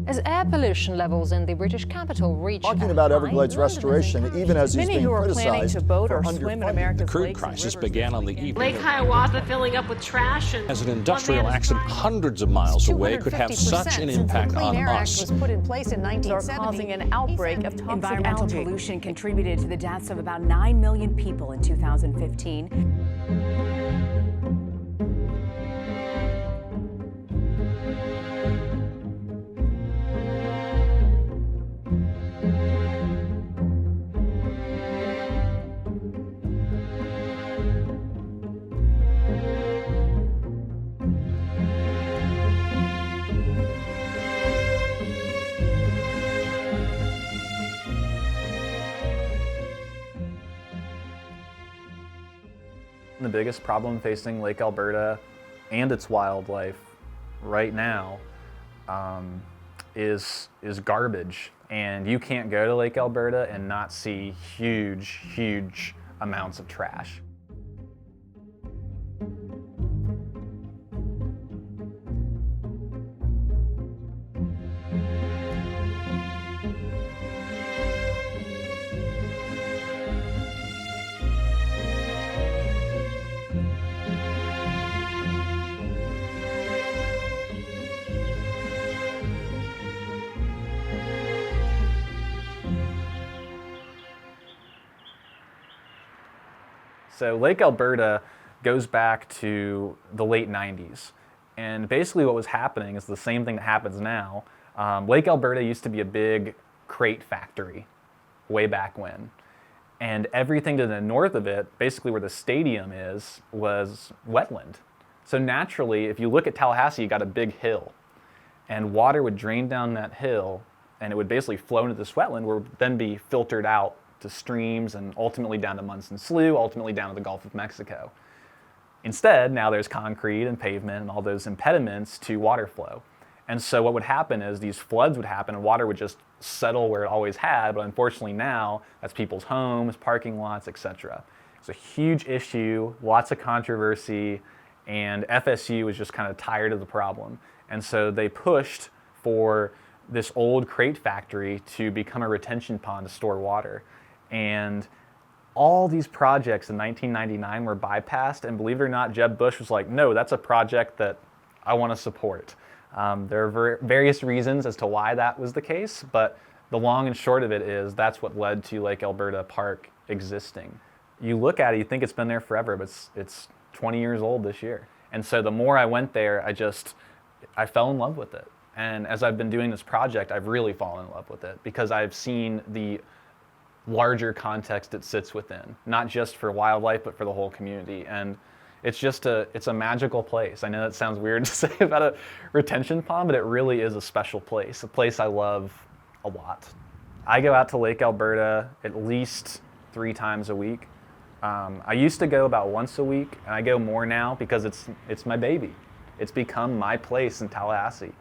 As air pollution levels in the British capital reach talking about Everglades restoration, even as he's Many being who are planning criticized to boat for or swim in underfunding. America's The crude lakes and crisis rivers began this on the weekend. evening Lake Hiawatha filling up with trash, and as an one industrial man is accident trying- hundreds of miles away could have such an impact on us. was put in place in Are 1970. causing an outbreak of toxic Environmental algae. pollution contributed to the deaths of about 9 million people in 2015. The biggest problem facing Lake Elberta and its wildlife right now is garbage. And you can't go to Lake Elberta and not see huge amounts of trash. So Lake Elberta goes back to the late 90s. And basically what was happening is the same thing that happens now. Lake Elberta used to be a big crate factory way back when. And everything to the north of it, basically where the stadium is, was wetland. So naturally, if you look at Tallahassee, you got a big hill. And water would drain down that hill, and it would basically flow into this wetland, where it would then be filtered out to streams and ultimately down to Munson Slough, ultimately down to the Gulf of Mexico. Instead, now there's concrete and pavement and all those impediments to water flow. And so what would happen is these floods would happen and water would just settle where it always had, but unfortunately now that's people's homes, parking lots, etc. It's a huge issue, lots of controversy, and FSU was just kind of tired of the problem. And so they pushed for this old crate factory to become a retention pond to store water. And all these projects in 1999 were bypassed, and believe it or not, Jeb Bush was like, no, that's a project that I want to support. There are various reasons as to why that was the case, but the long and short of it is that's what led to Lake Elberta Park existing. You look at it, you think it's been there forever, but it's 20 years old this year. And so the more I went there, I fell in love with it. And as I've been doing this project, I've really fallen in love with it because I've seen the larger context it sits within, not just for wildlife, but for the whole community. And it's a magical place. I know that sounds weird to say about a retention pond, but it really is a special place, a place I love a lot. I go out to Lake Elberta at least 3 times a week. I used to go about once a week, and I go more now because it's my baby. It's become my place in Tallahassee.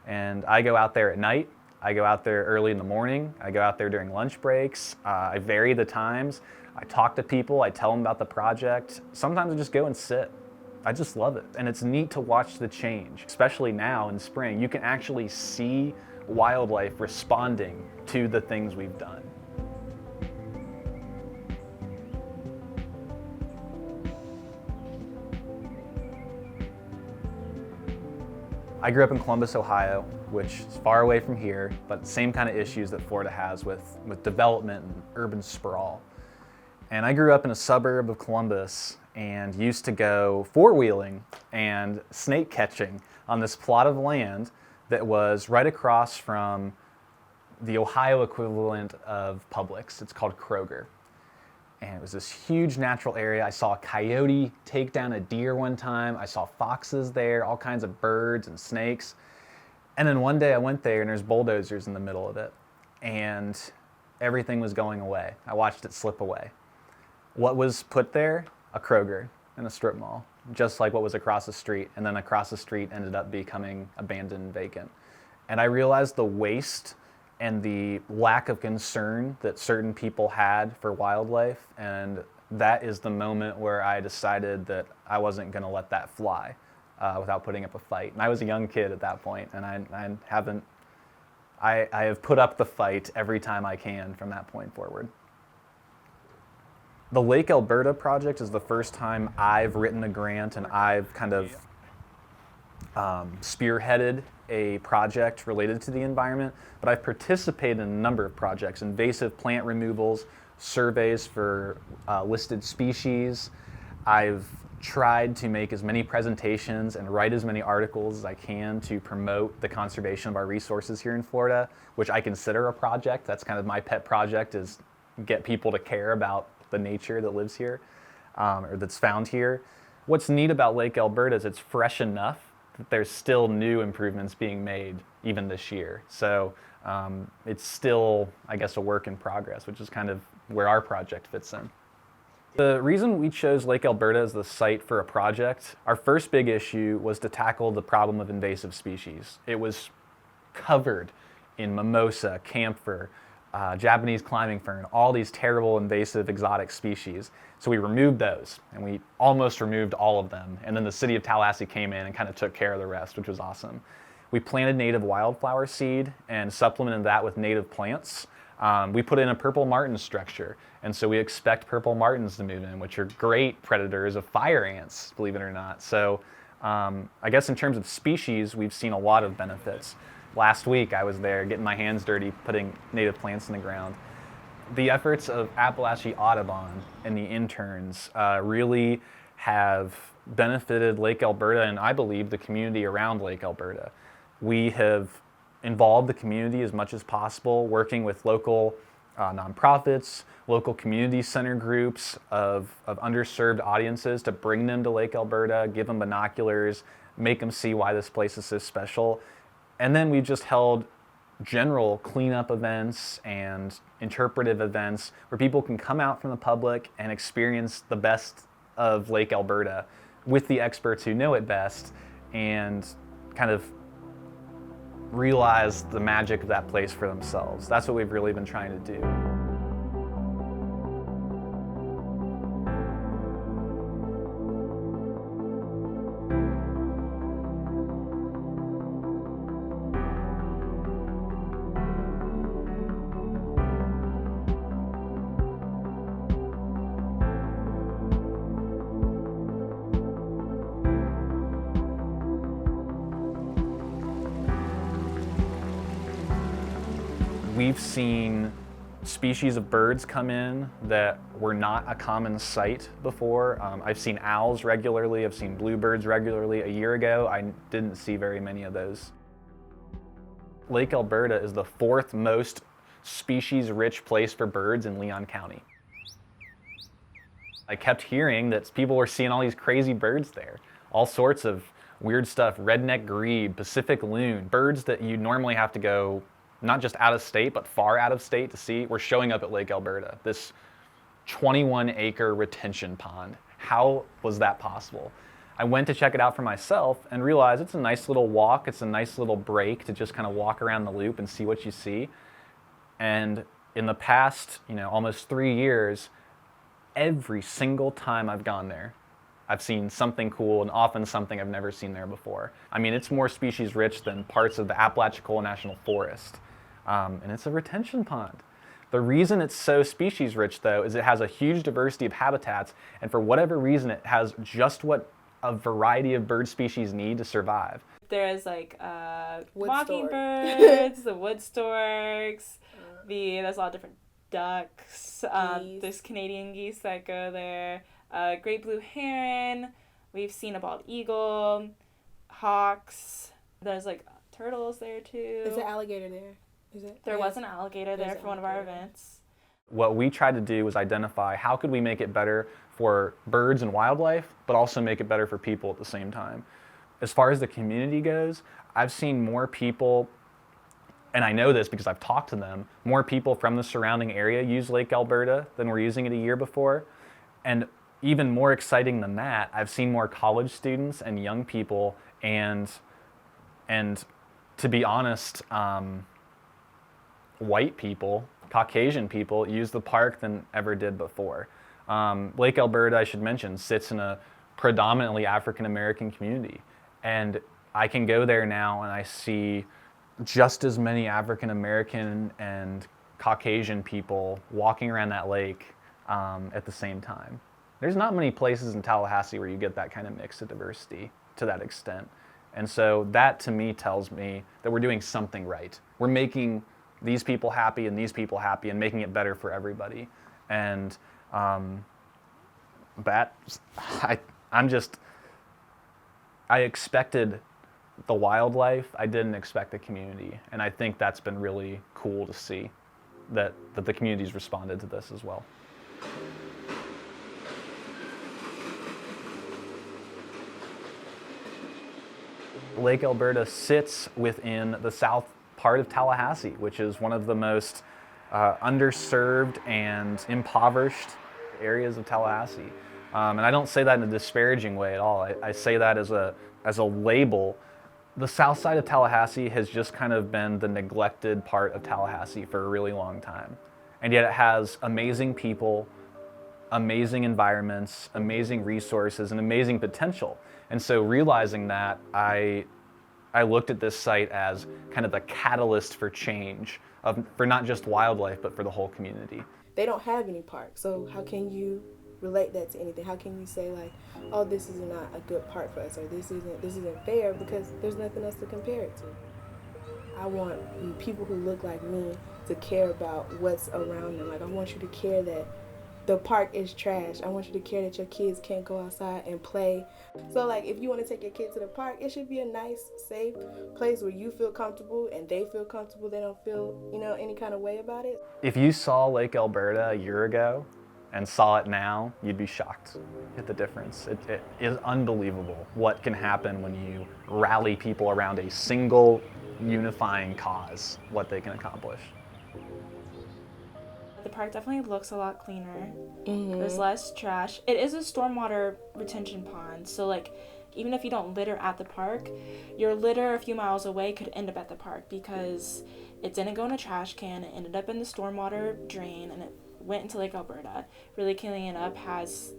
And I go out there at night. I go out there early in the morning. I go out there during lunch breaks. I vary the times. I talk to people. I tell them about the project. Sometimes I just go and sit. I just love it. And it's neat to watch the change, especially now in spring. You can actually see wildlife responding to the things we've done. I grew up in Columbus, Ohio, which is far away from here, but same kind of issues that Florida has with development and urban sprawl. And I grew up in a suburb of Columbus and used to go four-wheeling and snake catching on this plot of land that was right across from the Ohio equivalent of Publix. It's called Kroger. And it was this huge natural area. I saw a coyote take down a deer one time. I saw foxes there, all kinds of birds and snakes. And then one day I went there and there's bulldozers in the middle of it. And everything was going away. I watched it slip away. What was put there? A Kroger and a strip mall, just like what was across the street. And then across the street ended up becoming abandoned and vacant. And I realized the waste and the lack of concern that certain people had for wildlife, and that is the moment where I decided that I wasn't going to let that fly without putting up a fight. And I was a young kid at that point, and I haven't I have put up the fight every time I can from that point forward. The Lake Elberta project is the first time I've written a grant and I've kind of spearheaded a project related to the environment, but I've participated in a number of projects: invasive plant removals, surveys for listed species. I've tried to make as many presentations and write as many articles as I can to promote the conservation of our resources here in Florida, which I consider a project. That's kind of my pet project, is get people to care about the nature that lives here, or that's found here. What's neat about Lake Elberta is it's fresh enough that there's still new improvements being made even this year. So it's still, I guess, a work in progress, which is kind of where our project fits in. The reason we chose Lake Elberta as the site for a project, our first big issue was to tackle the problem of invasive species. It was covered in mimosa, camphor, Japanese climbing fern, all these terrible invasive exotic species. So we removed those, and we almost removed all of them. And then the city of Tallahassee came in and kind of took care of the rest, which was awesome. We planted native wildflower seed and supplemented that with native plants. We put in a purple martin structure, and so we expect purple martins to move in, which are great predators of fire ants, believe it or not. So I guess in terms of species, we've seen a lot of benefits. Last week I was there getting my hands dirty, putting native plants in the ground. The efforts of Appalachia Audubon and the interns really have benefited Lake Elberta, and I believe the community around Lake Elberta. We have involved the community as much as possible, working with local nonprofits, local community center groups of underserved audiences to bring them to Lake Elberta, give them binoculars, make them see why this place is so special. And then we've just held general cleanup events and interpretive events where people can come out from the public and experience the best of Lake Elberta with the experts who know it best and kind of realize the magic of that place for themselves. That's what we've really been trying to do. We've seen species of birds come in that were not a common sight before. I've seen owls regularly, I've seen bluebirds regularly. A year ago, I didn't see very many of those. Lake Elberta is the fourth most species-rich place for birds in Leon County. I kept hearing that people were seeing all these crazy birds there, all sorts of weird stuff, redneck grebe, Pacific loon, birds that you normally have to go not just out of state, but far out of state to see, were showing up at Lake Elberta, this 21-acre retention pond. How was that possible? I went to check it out for myself and realized it's a nice little walk, it's a nice little break to just kind of walk around the loop and see what you see. And in the past, almost 3 years, every single time I've gone there, I've seen something cool, and often something I've never seen there before. I mean, it's more species rich than parts of the Apalachicola National Forest. And it's a retention pond. The reason it's so species rich, though, is it has a huge diversity of habitats, and for whatever reason, it has just what a variety of bird species need to survive. There's like mockingbirds, the wood storks, there's a lot of different ducks, there's Canadian geese that go there, great blue heron, we've seen a bald eagle, hawks, there's like turtles there too. There's an alligator there. There was an alligator there for one of our events. What we tried to do was identify how could we make it better for birds and wildlife, but also make it better for people at the same time. As far as the community goes, I've seen more people, and I know this because I've talked to them, more people from the surrounding area use Lake Elberta than were using it a year before. And even more exciting than that, I've seen more college students and young people and to be honest, white people, Caucasian people, use the park than ever did before. Lake Elberta, I should mention, sits in a predominantly African American community. And I can go there now and I see just as many African American and Caucasian people walking around that lake at the same time. There's not many places in Tallahassee where you get that kind of mix of diversity to that extent. And so that to me tells me that we're doing something right. We're making these people happy and these people happy and making it better for everybody. And I expected the wildlife, I didn't expect the community. And I think that's been really cool to see that the community's responded to this as well. Lake Elberta sits within the south part of Tallahassee, which is one of the most underserved and impoverished areas of Tallahassee. And I don't say that in a disparaging way at all. I say that as a label. The south side of Tallahassee has just kind of been the neglected part of Tallahassee for a really long time. And yet it has amazing people, amazing environments, amazing resources, and amazing potential. And so realizing that, I looked at this site as kind of the catalyst for change, for not just wildlife, but for the whole community. They don't have any parks, so how can you relate that to anything? How can you say like, oh, this is not a good park for us, or this isn't fair, because there's nothing else to compare it to. I want people who look like me to care about what's around them. Like, I want you to care that the park is trash. I want you to care that your kids can't go outside and play. So like, if you want to take your kid to the park, it should be a nice, safe place where you feel comfortable and they feel comfortable. They don't feel, any kind of way about it. If you saw Lake Elberta a year ago and saw it now, you'd be shocked at the difference. It is unbelievable what can happen when you rally people around a single unifying cause, what they can accomplish. The park definitely looks a lot cleaner. There's less trash. It is a stormwater retention pond, so like, even if you don't litter at the park, your litter a few miles away could end up at the park because it didn't go in a trash can. It ended up in the stormwater drain and it went into Lake Elberta. Really cleaning it up has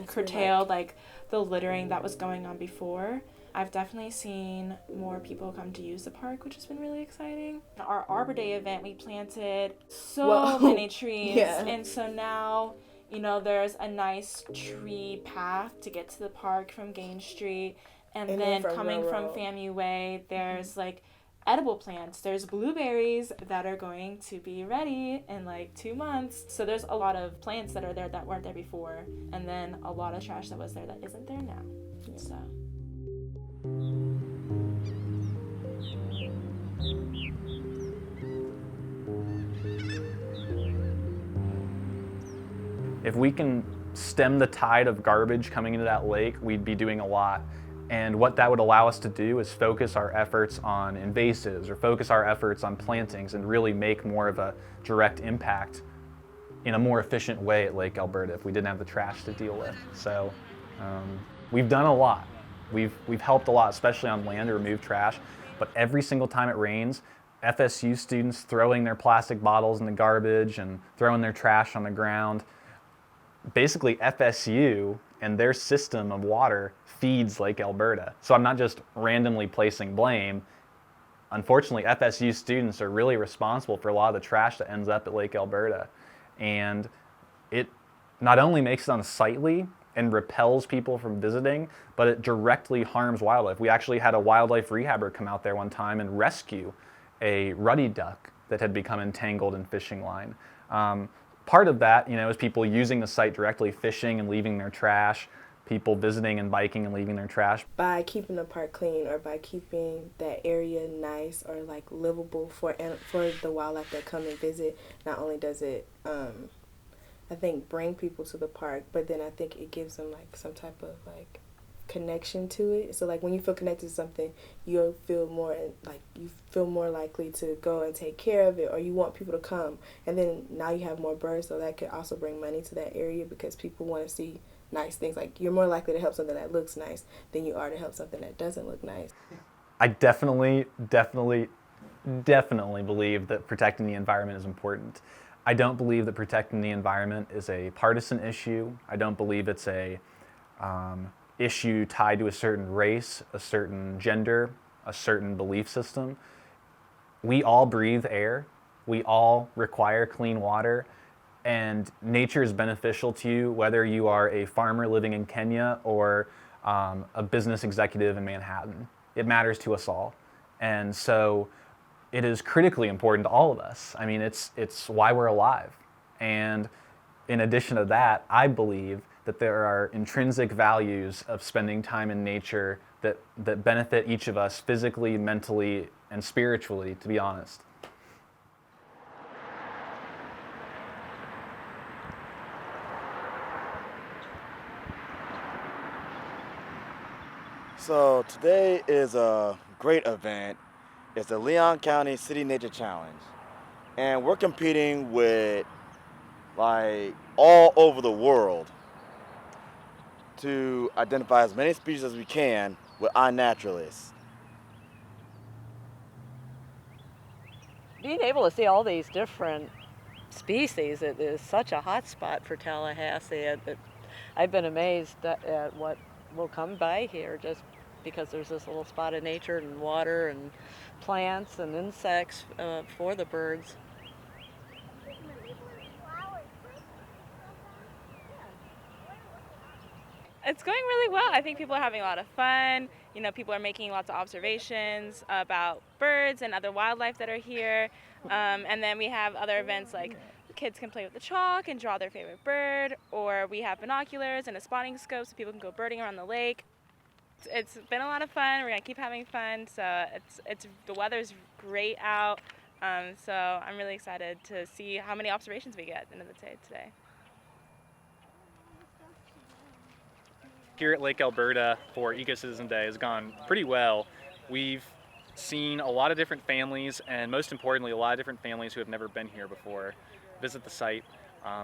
curtailed like the littering that was going on before. I've definitely seen more people come to use the park, which has been really exciting. Our Arbor Day event, we planted so many trees. Yeah. And so now, there's a nice tree path to get to the park from Gain Street. And then coming from FAMU Way, there's like edible plants. There's blueberries that are going to be ready in like 2 months. So there's a lot of plants that are there that weren't there before. And then a lot of trash that was there that isn't there now. So. If we can stem the tide of garbage coming into that lake, we'd be doing a lot. And what that would allow us to do is focus our efforts on invasives or focus our efforts on plantings and really make more of a direct impact in a more efficient way at Lake Elberta if we didn't have the trash to deal with. So we've done a lot. We've helped a lot, especially on land to remove trash, but every single time it rains, FSU students throwing their plastic bottles in the garbage and throwing their trash on the ground, basically FSU and their system of water feeds Lake Elberta. So I'm not just randomly placing blame. Unfortunately, FSU students are really responsible for a lot of the trash that ends up at Lake Elberta. And it not only makes it unsightly and repels people from visiting, but it directly harms wildlife. We actually had a wildlife rehabber come out there one time and rescue a ruddy duck that had become entangled in fishing line. Part of that, is people using the site directly, fishing and leaving their trash, people visiting and biking and leaving their trash. By keeping the park clean or by keeping that area nice or like livable for the wildlife that come and visit, not only does it I think bring people to the park, but then I think it gives them like some type of like connection to it. So like when you feel connected to something, you'll feel more likely to go and take care of it, or you want people to come. And then now you have more birds, so that could also bring money to that area because people want to see nice things. Like you're more likely to help something that looks nice than you are to help something that doesn't look nice. I definitely believe that protecting the environment is important. I don't believe that protecting the environment is a partisan issue. I don't believe it's a issue tied to a certain race, a certain gender, a certain belief system. we all breathe air, we all require clean water, and nature is beneficial to you whether you are a farmer living in Kenya or a business executive in Manhattan. It matters to us all. And so it is critically important to all of us. I mean, it's why we're alive. And in addition to that, I believe that there are intrinsic values of spending time in nature that benefit each of us physically, mentally, and spiritually, to be honest. So today is a great event. It's the Leon County City Nature Challenge. And we're competing with like all over the world to identify as many species as we can with iNaturalists. Being able to see all these different species, it is such a hot spot for Tallahassee. I've been amazed at what will come by here just because there's this little spot of nature and water and plants and insects for the birds. It's going really well. I think people are having a lot of fun. You know, people are making lots of observations about birds and other wildlife that are here. And then we have other events like kids can play with the chalk and draw their favorite bird, or we have binoculars and a spotting scope so people can go birding around the lake. It's been a lot of fun. We're gonna keep having fun. So the weather's great out. So I'm really excited to see how many observations we get at the end of the day today. Here at Lake Elberta for Ecocitizen Day has gone pretty well. We've seen a lot of different families, and most importantly, a lot of different families who have never been here before visit the site,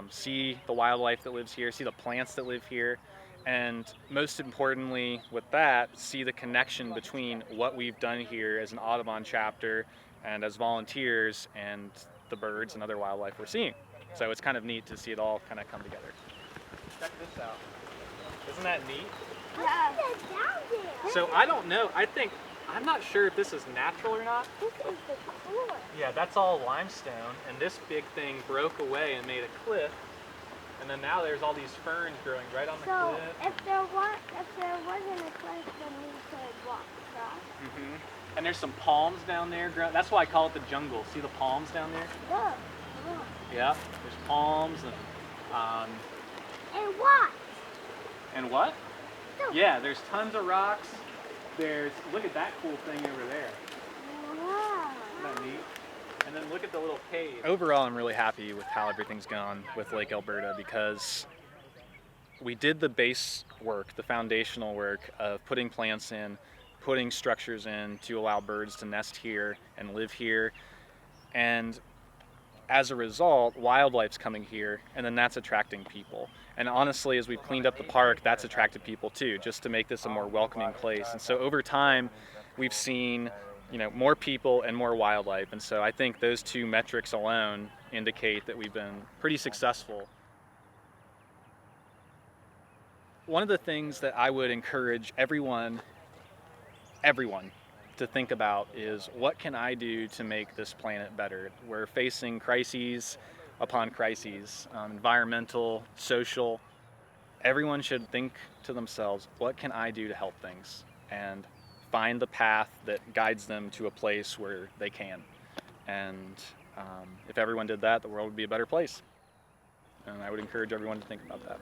see the wildlife that lives here, see the plants that live here, and most importantly with that, see the connection between what we've done here as an Audubon chapter and as volunteers and the birds and other wildlife we're seeing. So it's kind of neat to see it all kind of come together. Check this out. Isn't that neat? Yeah. So I don't know. I'm not sure if this is natural or not. This is the floor. Yeah, that's all limestone, and this big thing broke away and made a cliff. And then now there's all these ferns growing right on the So cliff. if there wasn't a cliff, then we could walk across. Mm-hmm. And there's some palms down there. That's why I call it the jungle. See the palms down there? Look, look. Yeah, there's palms And what? and what? Look. Yeah, there's tons of rocks. Look at that cool thing over there. Wow. Isn't that neat? And then look at the little cave. Overall, I'm really happy with how everything's gone with Lake Elberta because we did the base work, the foundational work of putting plants in, putting structures in to allow birds to nest here and live here. And as a result, wildlife's coming here, and then that's attracting people. And honestly, as we've cleaned up the park, that's attracted people too, just to make this a more welcoming place. And so over time, we've seen more people and more wildlife. And so I think those two metrics alone indicate that we've been pretty successful. One of the things that I would encourage everyone to think about is, what can I do to make this planet better? We're facing crises upon crises, environmental, social. Everyone should think to themselves, what can I do to help things? And find the path that guides them to a place where they can. And if everyone did that, the world would be a better place. And I would encourage everyone to think about that.